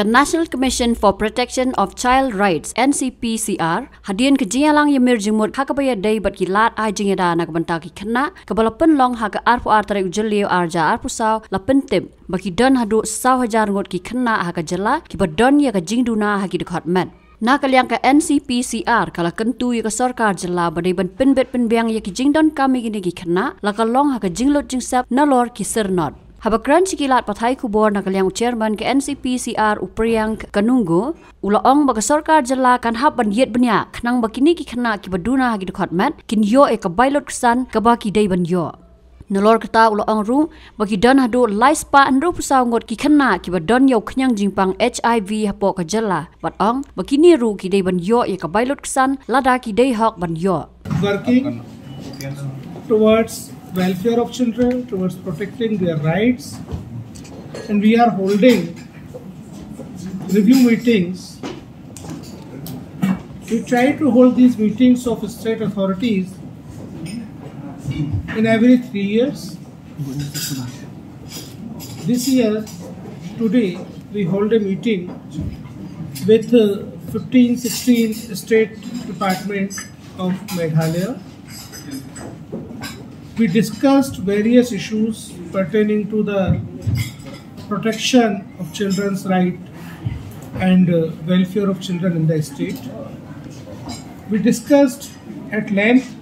National Commission for Protection of Child Rights NCPCR hadian ke jingalang yamir jimut hakabaya day bat kilat ai jingeda na kabanta ki Khynnah kabalapan long haka arpu artare ujeliu arja arpu saw la pentim baki don hadu saw hajar ngot ki Khynnah haka jela ki badon ya ka jingduna haki dekat men na kaliang ka NCPCR kala kentu ya ka sarkar jela badai ban penbet penbiang ya ki jingdon kami gini ki Khynnah la ka long haka jinglot jingsap na lor ki sernot Habakran cikilat pathai kubor na kaliang chairman ke NCPCR Priyank Kanoongo ulaong baga sarkar jela kan hab ban yet banya khnang bakini ki Khynnah ki baduna hagi dekat met kin yo e ka bailot Ksan ka baki dei ban yo nolor kata ulaong ru bagi dan hadu laispa andro pusaw ngot ki Khynnah ki badon yo khnyang jingpang HIV hapo ka jela batong bakini ru ki dei ban yo e ka bailot Ksan lada ki dei hok ban yo working towards welfare of children, towards protecting their rights, and we are holding review meetings. We try to hold these meetings of state authorities in every 3 years. This year, today, we hold a meeting with 15-16 state departments of Meghalaya. We discussed various issues pertaining to the protection of children's right and welfare of children in the state. We discussed at length.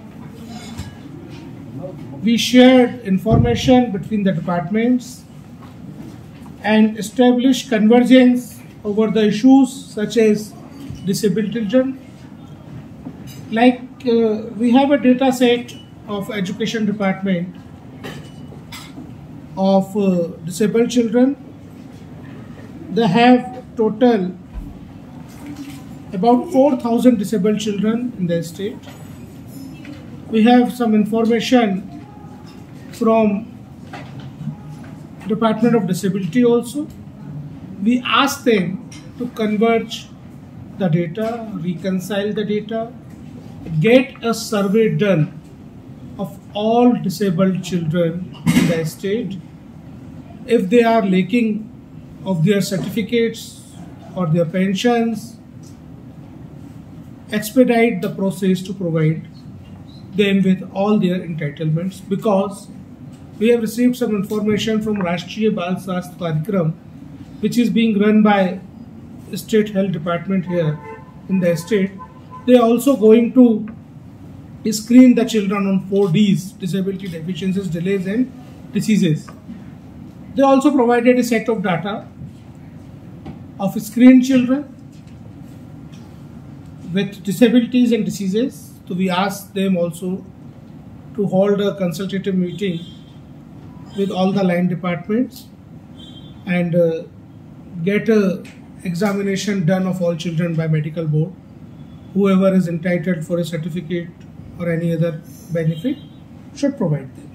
We shared information between the departments and established convergence over the issues such as disabled children. Like we have a data set of education department of disabled children. They have total about 4,000 disabled children in the state. We have some information from Department of Disability also. We asked them to converge the data, reconcile the data, get a survey done of all disabled children in the state. If they are lacking of their certificates or their pensions, expedite the process to provide them with all their entitlements, because we have received some information from Rashtriya Bal Swasthya Karyakram, which is being run by State Health Department here in the state. They are also going to screen the children on 4 Ds: disability, deficiencies, delays and diseases. They also provided a set of data of screened children with disabilities and diseases. So we asked them also to hold a consultative meeting with all the line departments and get a examination done of all children by medical board. Whoever is entitled for a certificate or any other benefit should provide them.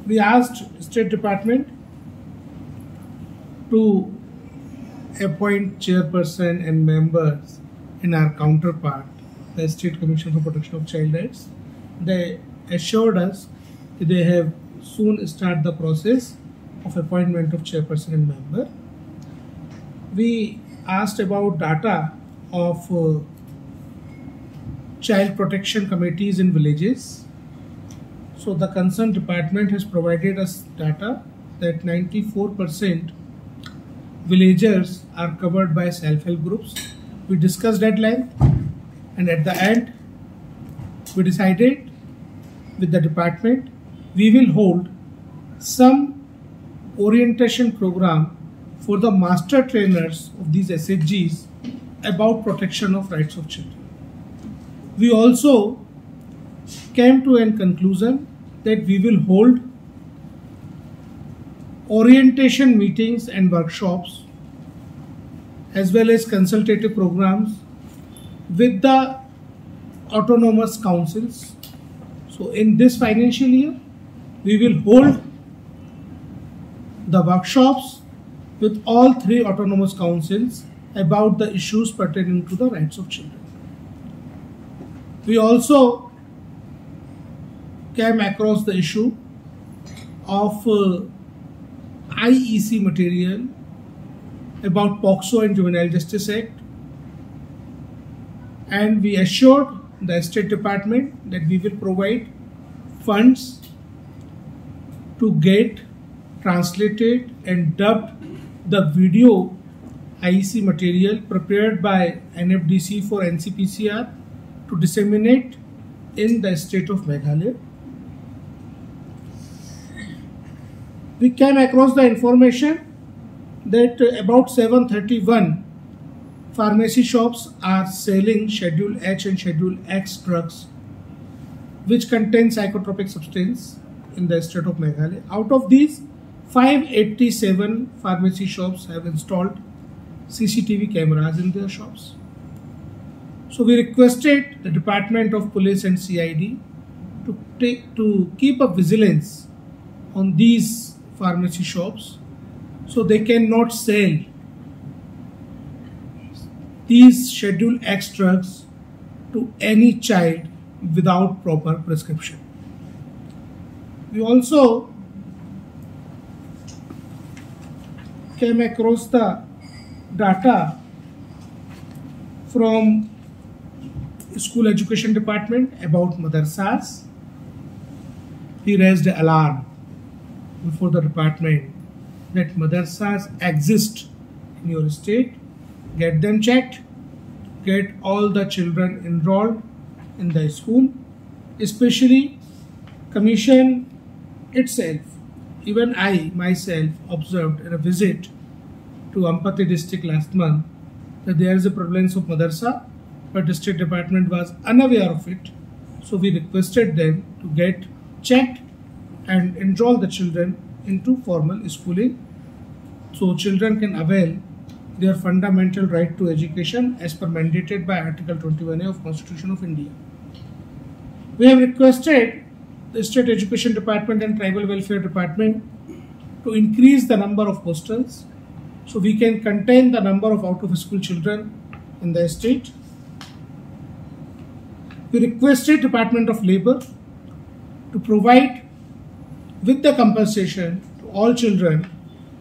We asked State Department to appoint chairperson and members in our counterpart, the State Commission for Protection of Child Rights. They assured us that they have soon start the process of appointment of chairperson and member. We asked about data of child protection committees in villages. So the concerned department has provided us data that 94% villagers are covered by self-help groups. We discussed at length, and at the end we decided with the department we will hold some orientation program for the master trainers of these SHGs about protection of rights of children. We also came to a conclusion that we will hold orientation meetings and workshops as well as consultative programs with the autonomous councils. So in this financial year, we will hold the workshops with all 3 autonomous councils about the issues pertaining to the rights of children. We also came across the issue of IEC material about POCSO and Juvenile Justice Act, and we assured the State Department that we will provide funds to get translated and dubbed the video IEC material prepared by NFDC for NCPCR to disseminate in the state of Meghalaya. We came across the information that about 731 pharmacy shops are selling Schedule H and Schedule X drugs which contain psychotropic substance in the state of Meghalaya. Out of these, 587 pharmacy shops have installed CCTV cameras in their shops. So we requested the Department of Police and CID to keep a vigilance on these pharmacy shops so they cannot sell these Schedule X drugs to any child without proper prescription. We also came across the data from School Education Department about madrasas. We raised an alarm before the department that madrasas exist in your state. Get them checked. Get all the children enrolled in the school. Especially Commission itself. Even I myself observed in a visit to Ampati district last month that there is a prevalence of madrasa, but the State Department was unaware of it. So we requested them to get checked and enroll the children into formal schooling so children can avail their fundamental right to education as per mandated by Article 21A of Constitution of India. We have requested the State Education Department and Tribal Welfare Department to increase the number of hostels so we can contain the number of out-of-school children in the state. We requested Department of Labour to provide with the compensation to all children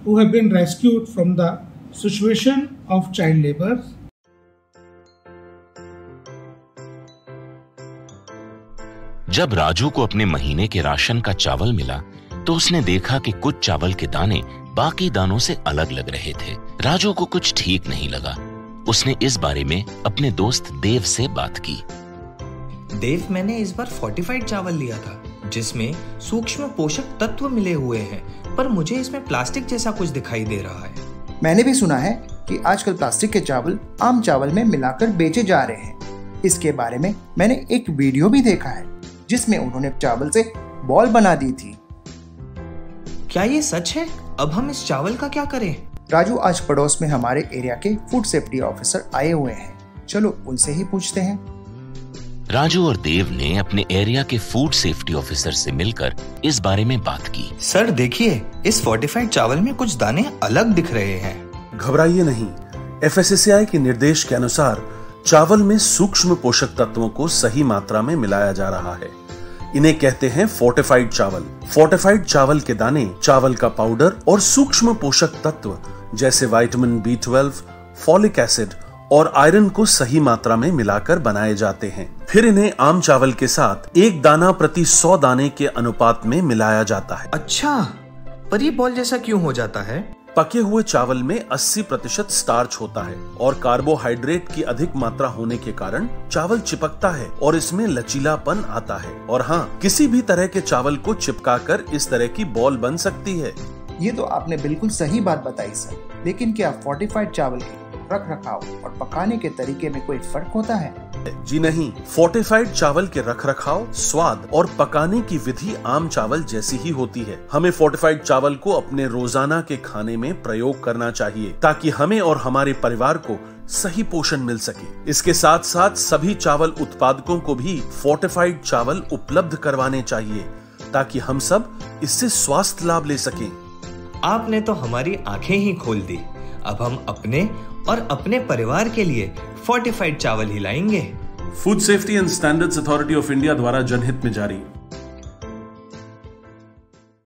who have been rescued from the situation of child labour. जब राजू को अपने महीने के ration का चावल मिला तो उसने देखा कि कुछ चावल के दाने बाकी दानों से अलग लग रहे थे। राजू को कुछ ठीक नहीं लगा। उसने इस बारे में अपने दोस्त देव से बात की। देव, मैंने इस बार फोर्टिफाइड चावल लिया था जिसमें सूक्ष्म पोषक तत्व मिले हुए हैं, पर मुझे इसमें प्लास्टिक जैसा कुछ दिखाई दे रहा है। मैंने भी सुना है कि आजकल प्लास्टिक के चावल आम चावल में मिलाकर बेचे जा रहे हैं। इसके बारे में मैंने एक वीडियो भी देखा है जिसमें उन्होंने चावल से बॉल बना दी थी। क्या ये सच है? अब हम इस चावल का क्या करें? राजू, आज पड़ोस में हमारे एरिया के फूड सेफ्टी ऑफिसर आए हुए हैं, चलो उनसे ही पूछते हैं। राजू और देव ने अपने एरिया के फूड सेफ्टी ऑफिसर से मिलकर इस बारे में बात की। सर देखिए, इस फोर्टिफाइड चावल में कुछ दाने अलग दिख रहे हैं। घबराइए नहीं, FSSAI के निर्देश के अनुसार चावल में सूक्ष्म पोषक तत्वों को सही मात्रा में मिलाया जा रहा है। इन्हें कहते हैं फोर्टिफाइड चावल। फोर्टिफाइड चावल के दाने चावल का पाउडर और सूक्ष्म पोषक तत्व जैसे विटामिन B12, फॉलिक एसिड और आयरन को सही मात्रा में मिलाकर बनाए जाते हैं। फिर इन्हें आम चावल के साथ 1 दाना प्रति 100 दाने के अनुपात में मिलाया जाता है। अच्छा, पर ये बॉल जैसा क्यों हो जाता है? पके हुए चावल में 80% स्टार्च होता है और कार्बोहाइड्रेट की अधिक मात्रा होने के कारण चावल चिपकता है और इसमें लचीलापन आता है। और हाँ, किसी भी तरह के चावल को चिपकाकर इस तरह की बॉल बन सकती है। ये तो आपने बिल्कुल सही बात बताई सर, लेकिन क्या फोर्टिफाइड चावल के रख रखाव और पकाने के तरीके में कोई फर्क होता है? जी नहीं, फोर्टिफाइड चावल के रख रखाव, स्वाद और पकाने की विधि आम चावल जैसी ही होती है। हमें फोर्टिफाइड चावल को अपने रोजाना के खाने में प्रयोग करना चाहिए ताकि हमें और हमारे परिवार को सही पोषण मिल सके। इसके साथ साथ सभी चावल उत्पादकों को भी फोर्टिफाइड चावल उपलब्ध करवाने चाहिए ताकि हम सब इससे स्वास्थ्य लाभ ले सकें। आपने तो हमारी आंखें ही खोल दी। अब हम अपने और अपने परिवार के लिए फोर्टिफाइड चावल ही लाएंगे। Food safety and standards authority of India द्वारा जनहित में जारी।